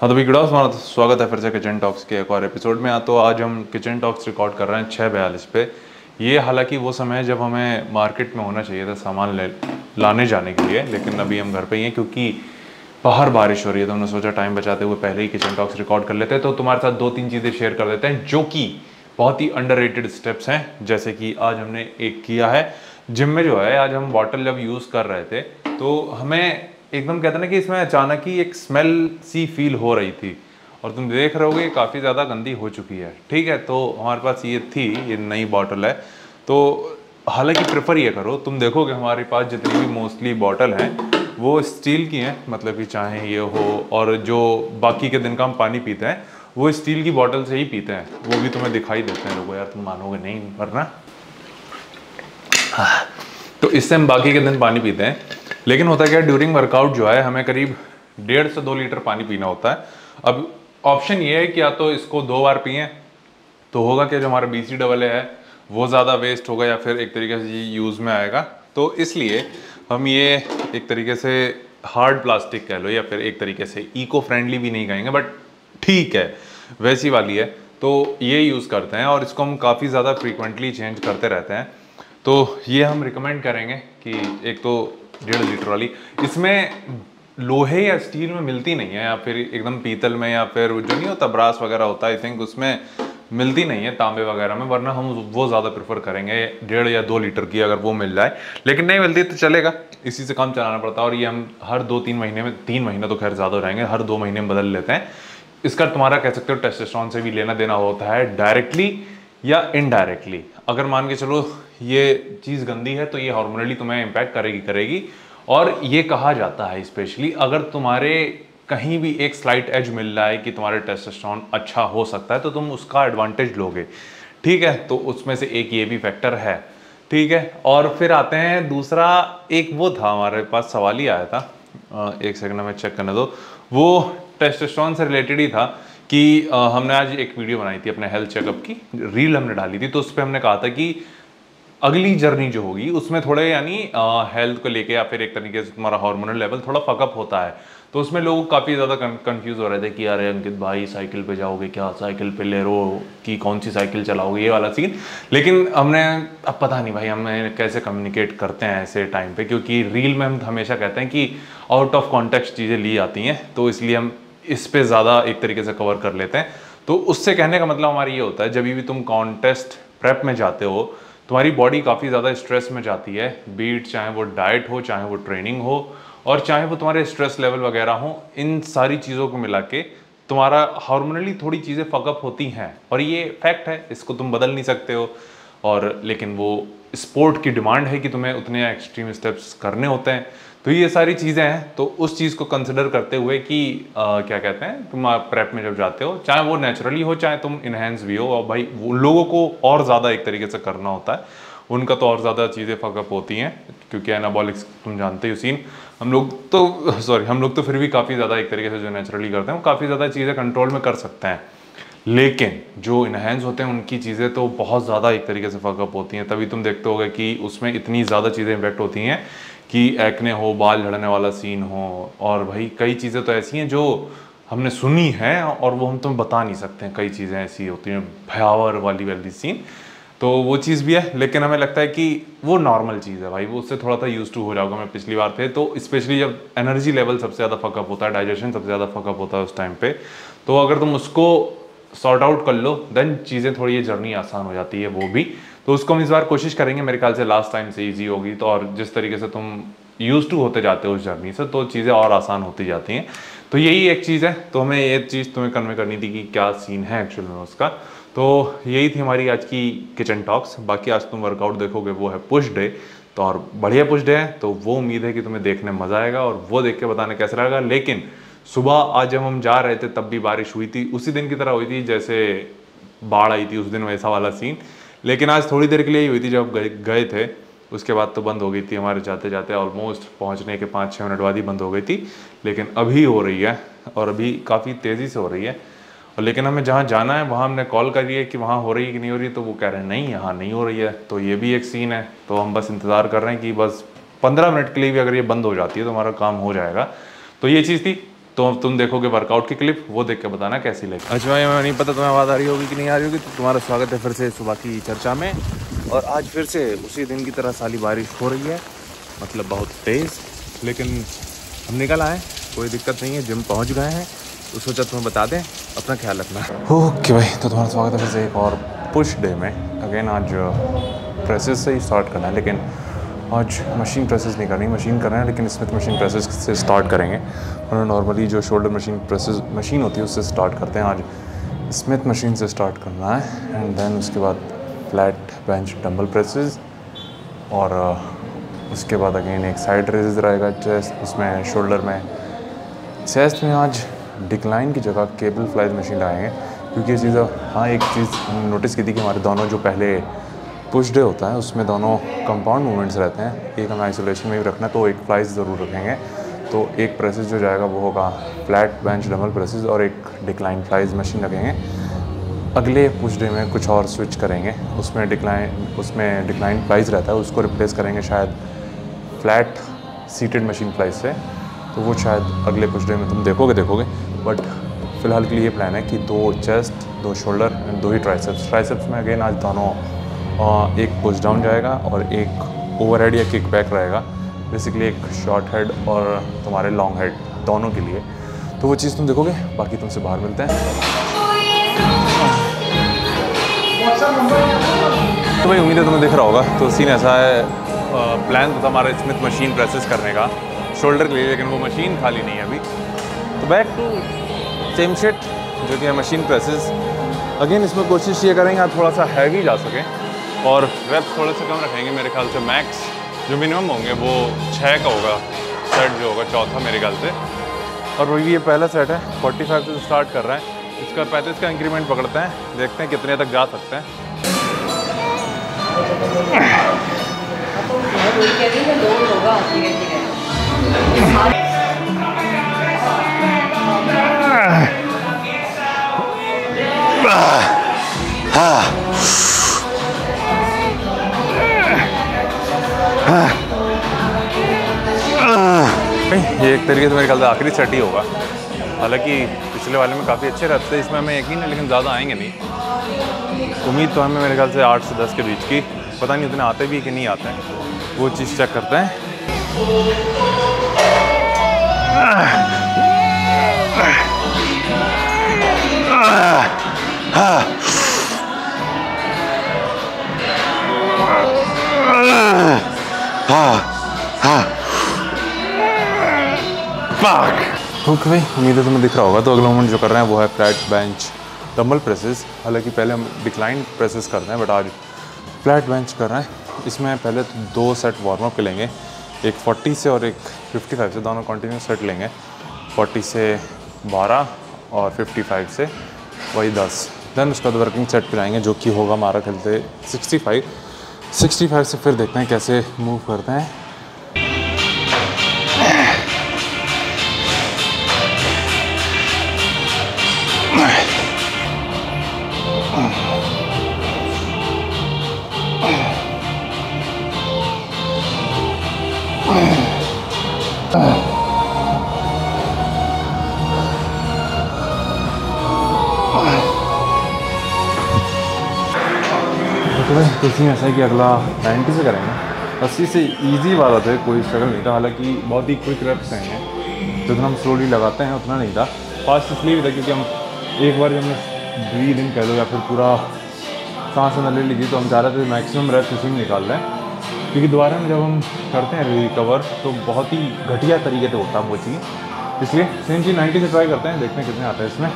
हाँ तो भी गुड आफ्टरनून, स्वागत है फिर से किचन टॉक्स के एक और एपिसोड में। तो आज हम किचन टॉक्स रिकॉर्ड कर रहे हैं 6:42 पे। ये हालांकि वो समय है जब हमें मार्केट में होना चाहिए था सामान लाने जाने के लिए, लेकिन अभी हम घर पे ही हैं क्योंकि बाहर बारिश हो रही है। तो हमने सोचा टाइम बचाते हुए पहले ही किचन टॉक्स रिकॉर्ड कर लेते हैं। तो तुम्हारे साथ 2-3 चीज़ें शेयर कर देते हैं जो कि बहुत ही अंडररेटेड स्टेप्स हैं। जैसे कि आज हमने एक किया है जिम में, जो है आज हम बॉटल जब यूज़ कर रहे थे तो हमें एकदम कहते ना कि इसमें अचानक ही एक स्मेल सी फील हो रही थी, और तुम देख रहे होगे काफ़ी ज़्यादा गंदी हो चुकी है। ठीक है, तो हमारे पास ये थी, ये नई बॉटल है। तो हालांकि प्रेफर ये करो, तुम देखोगे हमारे पास जितनी भी मोस्टली बॉटल हैं वो स्टील की हैं, मतलब कि चाहे ये हो, और जो बाकी के दिन का हम पानी पीते हैं वो स्टील की बॉटल से ही पीते हैं। वो भी तुम्हें दिखाई देते हैं लोगों, यार तुम मानोगे नहीं वरना। तो इससे हम बाकी के दिन पानी पीते हैं। लेकिन होता क्या है, ड्यूरिंग वर्कआउट जो है हमें करीब 1.5 से 2 लीटर पानी पीना होता है। अब ऑप्शन ये है कि या तो इसको 2 बार पिए तो होगा कि जो हमारा BCAA है वो ज़्यादा वेस्ट होगा, या फिर एक तरीके से यूज़ में आएगा। तो इसलिए हम ये एक तरीके से हार्ड प्लास्टिक कह लो, या फिर एक तरीके से इको फ्रेंडली भी नहीं कहेंगे, बट ठीक है वैसी वाली है, तो ये यूज़ करते हैं। और इसको हम काफ़ी ज़्यादा फ्रीक्वेंटली चेंज करते रहते हैं। तो ये हम रिकमेंड करेंगे कि एक तो 1.5 लीटर वाली, इसमें लोहे या स्टील में मिलती नहीं है, या फिर एकदम पीतल में, या फिर जो नहीं होता ब्रास वगैरह होता है, आई थिंक उसमें मिलती नहीं है, तांबे वगैरह में। वरना हम वो ज़्यादा प्रेफर करेंगे 1.5 या 2 लीटर की, अगर वो मिल जाए। लेकिन नहीं मिलती तो चलेगा, इसी से काम चलाना पड़ता है। और ये हम हर 2-3 महीने में, 3 महीने तो खैर ज़्यादा हो जाएंगे, हर 2 महीने में बदल लेते हैं। इसका तुम्हारा कह सकते हो टेस्टोस्टेरोन से भी लेना देना होता है, डायरेक्टली या इनडायरेक्टली। अगर मान के चलो ये चीज़ गंदी है तो ये हार्मोनली तुम्हें इम्पैक्ट करेगी। और ये कहा जाता है स्पेशली अगर तुम्हारे कहीं भी एक स्लाइट एज मिल रहा है कि तुम्हारे टेस्टोस्टेरोन अच्छा हो सकता है, तो तुम उसका एडवांटेज लोगे। ठीक है, तो उसमें से एक ये भी फैक्टर है। ठीक है, और फिर आते हैं दूसरा, एक वो था हमारे पास सवाल ही आया था, एक सेकंड में चेक करने दो। वो टेस्टोस्टेरोन से रिलेटेड ही था कि हमने आज एक वीडियो बनाई थी अपने हेल्थ चेकअप की, रील हमने डाली थी। तो उस पर हमने कहा था कि अगली जर्नी जो होगी उसमें थोड़े यानी हेल्थ को लेके, या फिर एक तरीके से तुम्हारा हार्मोनल लेवल थोड़ा फकअप होता है। तो उसमें लोग काफ़ी ज़्यादा कंफ्यूज हो रहे थे कि अरे अंकित भाई साइकिल पे जाओगे क्या, साइकिल पे ले रो कि कौन सी साइकिल चलाओगे, ये वाला सीन। लेकिन हमने, अब पता नहीं भाई हमें कैसे कम्युनिकेट करते हैं ऐसे टाइम पे, क्योंकि रील में हम हमेशा कहते हैं कि आउट ऑफ कॉन्टेक्स्ट चीज़ें ली आती हैं, तो इसलिए हम इस पे ज़्यादा एक तरीके से कवर कर लेते हैं। तो उससे कहने का मतलब हमारा ये होता है, जब भी तुम कॉन्टेस्ट प्रेप में जाते हो तुम्हारी बॉडी काफ़ी ज़्यादा स्ट्रेस में जाती है, बीट चाहे वो डाइट हो, चाहे वो ट्रेनिंग हो, और चाहे वो तुम्हारे स्ट्रेस लेवल वगैरह हो। इन सारी चीज़ों को मिला के तुम्हारा हार्मोनली थोड़ी चीज़ें फकअप होती हैं, और ये फैक्ट है, इसको तुम बदल नहीं सकते हो। और लेकिन वो स्पोर्ट की डिमांड है कि तुम्हें उतने एक्सट्रीम स्टेप्स करने होते हैं। तो ये सारी चीज़ें हैं, तो उस चीज़ को कंसिडर करते हुए कि क्या कहते हैं, तुम प्रेप में जब जाते हो, चाहे वो नेचुरली हो चाहे तुम इनहेंस भी हो, और भाई वो लोगों को और ज़्यादा एक तरीके से करना होता है, उनका तो और ज़्यादा चीज़ें फकअप होती हैं, क्योंकि एनाबॉलिक्स तुम जानते हो सीन। हम लोग तो फिर भी काफ़ी ज़्यादा एक तरीके से जो नेचुरली करते हैं वो काफ़ी ज़्यादा चीज़ें कंट्रोल में कर सकते हैं। लेकिन जो इनहेंस होते हैं उनकी चीज़ें तो बहुत ज़्यादा एक तरीके से फकअप होती हैं। तभी तुम देखते होगे कि उसमें इतनी ज़्यादा चीज़ें इम्पैक्ट होती हैं कि एक्ने हो, बाल झड़ने वाला सीन हो, और भाई कई चीज़ें तो ऐसी हैं जो हमने सुनी है और वो हम तुम्हें बता नहीं सकते हैं। कई चीज़ें ऐसी होती हैं भयावर वाली सीन, तो वो चीज़ भी है। लेकिन हमें लगता है कि वो नॉर्मल चीज़ है भाई, वो उससे थोड़ा सा यूज टू हो जाओगे। मैं पिछली बार थे तो स्पेशली जब एनर्जी लेवल सबसे ज़्यादा फकअप होता है, डाइजेशन सबसे ज़्यादा फकअप होता है उस टाइम पे, तो अगर तुम उसको सॉर्ट आउट कर लो देन चीज़ें थोड़ी, ये जर्नी आसान हो जाती है वो भी। तो उसको हम इस बार कोशिश करेंगे, मेरे ख्याल से लास्ट टाइम से ईजी होगी। तो और जिस तरीके से तुम यूज टू होते जाते हो उस जर्नी से, तो चीज़ें और आसान होती जाती हैं। तो यही एक चीज़ है, तो हमें ये चीज़ तुम्हें कन्वे करनी थी कि क्या सीन है एक्चुअल में उसका। तो यही थी हमारी आज की किचन टॉक्स। बाकी आज तुम वर्कआउट देखोगे वो है पुश डे, तो और बढ़िया पुश डे है, तो वो उम्मीद है कि तुम्हें देखने में मज़ा आएगा और वो देख के बताने कैसा रहेगा। लेकिन सुबह आज जब हम जा रहे थे तब भी बारिश हुई थी, उसी दिन की तरह हुई थी जैसे बाढ़ आई थी उस दिन, वैसा वाला सीन। लेकिन आज थोड़ी देर के लिए ही हुई थी, जब गए थे उसके बाद तो बंद हो गई थी। हमारे जाते जाते ऑलमोस्ट पहुंचने के 5-6 मिनट बाद ही बंद हो गई थी। लेकिन अभी हो रही है, और अभी काफ़ी तेज़ी से हो रही है। और लेकिन हमें जहाँ जाना है वहाँ हमने कॉल करी है कि वहाँ हो रही है कि नहीं हो रही, तो वो कह रहे हैं नहीं यहाँ नहीं हो रही है। तो ये भी एक सीन है। तो हम बस इंतज़ार कर रहे हैं कि बस 15 मिनट के लिए भी अगर ये बंद हो जाती है तो हमारा काम हो जाएगा। तो ये चीज़ थी। तो तुम देखोगे वर्कआउट की क्लिप, वो देख के बताना कैसी लगी। अच्छा भाई, मैं नहीं पता तुम्हें आवाज़ आ रही होगी कि नहीं आ रही होगी। तो तुम्हारा स्वागत है फिर से सुबह की चर्चा में। और आज फिर से उसी दिन की तरह साली बारिश हो रही है, मतलब बहुत तेज़। लेकिन हम निकल आए, कोई दिक्कत नहीं है, जिम पहुंच गए हैं। तो सोचा तुम्हें बता दें, अपना ख्याल रखना। ओके भाई, तो तुम्हारा स्वागत है फिर से एक और पुश डे में। अगेन आज प्रेसेस से ही स्टार्ट करना है, लेकिन आज मशीन प्रेसेस नहीं करनी, मशीन कर रहे हैं लेकिन स्मिथ मशीन प्रेसेस से स्टार्ट करेंगे। और नॉर्मली जो शोल्डर मशीन प्रेसेस मशीन होती है उससे स्टार्ट करते हैं, आज स्मिथ मशीन से स्टार्ट करना है। एंड देन उसके बाद फ्लैट बेंच डंबल प्रेसेस, और उसके बाद अगेन एक साइड रेजेस रहेगा चेस्ट, उसमें शोल्डर में। चेस्ट में आज डिक्लाइन की जगह केबल फ्लाइज मशीन लगाएंगे, क्योंकि ये चीज़, हाँ एक चीज़ हमने नोटिस की थी कि हमारे दोनों जो पहले पुश डे होता है उसमें दोनों कंपाउंड मूवमेंट्स रहते हैं। एक हमें आइसोलेशन में भी रखना है, तो एक फ्लाइज ज़रूर रखेंगे। तो एक प्रेसेस जो जाएगा वो होगा फ्लैट बेंच डबल प्रेसेस, और एक डिक्लाइन फ्लाइज मशीन रखेंगे। अगले पुश डे में कुछ और स्विच करेंगे, उसमें डिक्लाइन फ्लाइज रहता है, उसको रिप्लेस करेंगे शायद फ्लैट सीटेड मशीन फ्लाइज से। तो वो शायद अगले पुश डे में तुम देखोगे। बट फ़िलहाल के लिए ये प्लान है कि 2 chest, 2 shoulder and 2 he triceps में अगेन आज दोनों एक पुश डाउन जाएगा और एक ओवरहेड या किक बैक रहेगा। बेसिकली एक शॉर्ट हेड और तुम्हारे लॉन्ग हेड दोनों के लिए। तो वो चीज़ तुम देखोगे, बाकी तुमसे बाहर मिलते हैं। तो भाई उम्मीद है तुम्हें दिख रहा होगा। तो सीन ऐसा है, प्लान तो था हमारा स्मिथ मशीन प्रेसेस करने का शोल्डर के लिए, लेकिन वो मशीन खाली नहीं है अभी। तो बैक टू सेम शिट जो कि है मशीन प्रेसेस। अगेन इसमें कोशिश ये करेंगे आप थोड़ा सा हैवी जा सकें, और रेप्स थोड़े से कम रखेंगे। मेरे ख्याल से मैक्स जो मिनिमम होंगे वो 6 का होगा सेट, जो होगा चौथा मेरे ख्याल से। और वही ये पहला सेट है, 45 से स्टार्ट कर रहा है। इसका 35 का इंक्रीमेंट पकड़ते हैं, देखते हैं कितने तक जा सकते हैं। ये एक तरीके से मेरे ख्याल से आखिरी सेट ही होगा। हालांकि पिछले वाले में काफ़ी अच्छे रहते थे, इसमें हमें यकीन है, लेकिन ज़्यादा आएंगे नहीं। उम्मीद तो हमें मेरे ख्याल से 8 से 10 के बीच की, पता नहीं उतने आते भी कि नहीं आते हैं, वो चीज़ चेक करते हैं। ओके भाई, उम्मीद है तुम्हें दिख रहा होगा। तो अगला मूवमेंट जो कर रहे हैं वो है फ्लैट बेंच डंबल प्रेसेस। हालांकि पहले हम डिक्लाइन प्रेसेस करते हैं, बट आज फ्लैट बेंच कर रहे हैं। इसमें पहले 2 सेट वार्म अप के लेंगे, एक 40 से और एक 55 से, दोनों कंटिन्यूस सेट लेंगे। 40 से 12 और 55 से वही 10। देन उसका वर्किंग सेट पिलाएंगे, जो कि होगा हमारा खेलते 65 से। फिर देखते हैं कैसे मूव करते हैं। तो सीन ऐसा है कि अगला 90 से करेंगे। 80 से इजी वाला था, कोई स्ट्रगल नहीं था। हालांकि बहुत ही क्विक रेप्स रहेंगे, जितना हम स्लोली लगाते हैं उतना नहीं था। फास्ट इसलिए भी था क्योंकि हम एक बार जब हमने ब्रीद इन कह लो या फिर पूरा सांस अंदर ले लीजिए, तो हम चाह रहे थे मैक्सिमम रेप्स इसी में निकाल रहे हैं। क्योंकि दोबारा में जब हम करते हैं रिकवर तो बहुत ही घटिया तरीके से होता है वो चीज़। इसलिए सेम चीज़ 90 से ट्राई करते हैं, देखते हैं कितने आते हैं इसमें।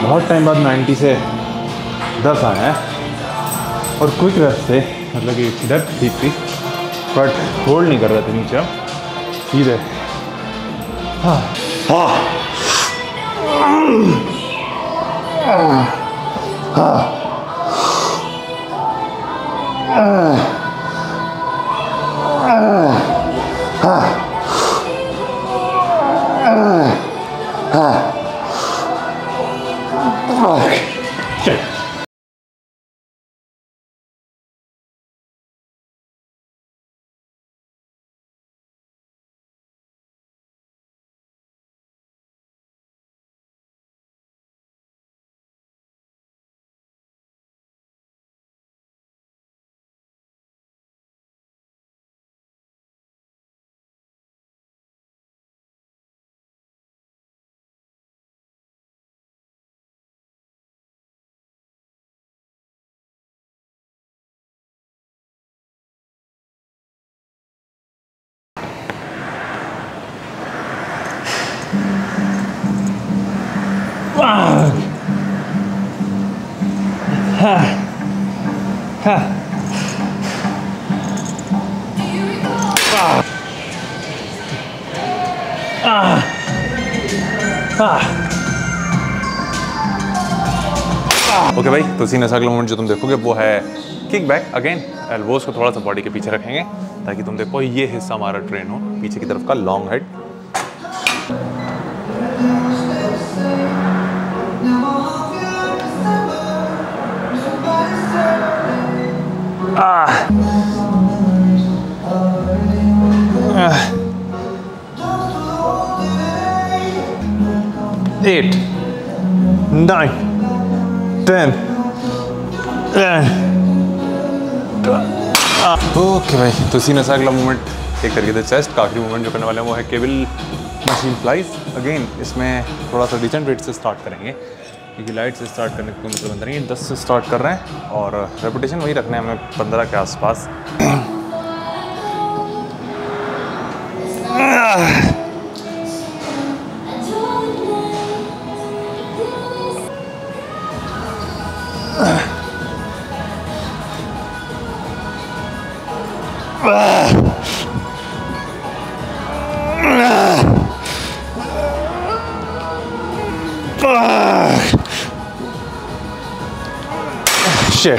बहुत टाइम बाद 90 से 10 आए हैं और क्विक रेस्ट से मतलब कि डेप्थ ठीक थी बट होल्ड नहीं कर रहे थे नीचे हम सीधे। हाँ ओके भाई, तो सीन ऐसा अगला मोमेंट जो तुम देखोगे वो है किक बैक अगेन। एल्बोज को थोड़ा सा बॉडी के पीछे रखेंगे ताकि तुम देखो ये हिस्सा हमारा ट्रेन हो, पीछे की तरफ का लॉन्ग हेड। Eight, 9, 10, 11। ओके भाई, तो सीन ऐसा अगला मूवमेंट एक तरीके से चेस्ट का आखिरी मूवमेंट जो करने वाले हैं वो है केबल मशीन फ्लाइज। अगेन इसमें थोड़ा सा डिसेंट वेट से स्टार्ट करेंगे क्योंकि लाइट से स्टार्ट करने का कोई मतलब नहीं है। 10 से स्टार्ट कर रहे हैं और रेपुटेशन वही रखना है हमें 15 के आसपास। Shit.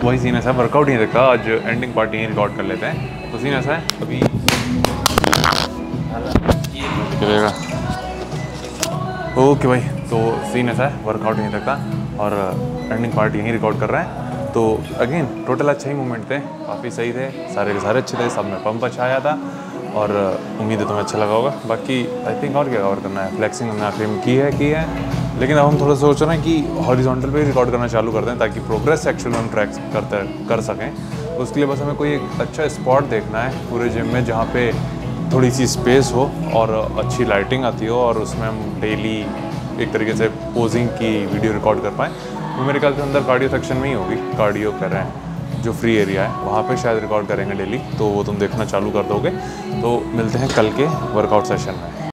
वही सीन ऐसा वर्कआउट नहीं देखा, आज एंडिंग पार्टी ही रिकॉर्ड कर लेते हैं। तो सीन ऐसा है अभी ओके भाई, तो सीन ऐसा है वर्कआउट नहीं देखा और एंडिंग पार्टी यहीं रिकॉर्ड कर रहे हैं। तो अगेन टोटल अच्छे ही मूवमेंट थे, काफ़ी सही थे, सारे के सारे अच्छे थे, सब में पंप अच्छा आया था और उम्मीद है तुम्हें अच्छा लगा होगा। बाकी आई थिंक और क्या कवर करना है, फ्लेक्सिंग हमने आखिरी में की है, लेकिन अब हम थोड़ा सोच रहे हैं कि हॉरिजॉन्टल पे रिकॉर्ड करना चालू कर दें ताकि प्रोग्रेस एक्चुअली हम ट्रैक कर सकें। तो उसके लिए बस हमें कोई एक अच्छा स्पॉट देखना है पूरे जिम में जहाँ पे थोड़ी सी स्पेस हो और अच्छी लाइटिंग आती हो और उसमें हम डेली एक तरीके से पोजिंग की वीडियो रिकॉर्ड कर पाएँ। वो मेरे ख्याल से अंदर कार्डियो सेक्शन में ही होगी, कार्डियो कर रहे हैं जो फ्री एरिया है वहाँ पे शायद रिकॉर्ड करेंगे डेली, तो वो तुम देखना चालू कर दोगे। तो मिलते हैं कल के वर्कआउट सेशन में।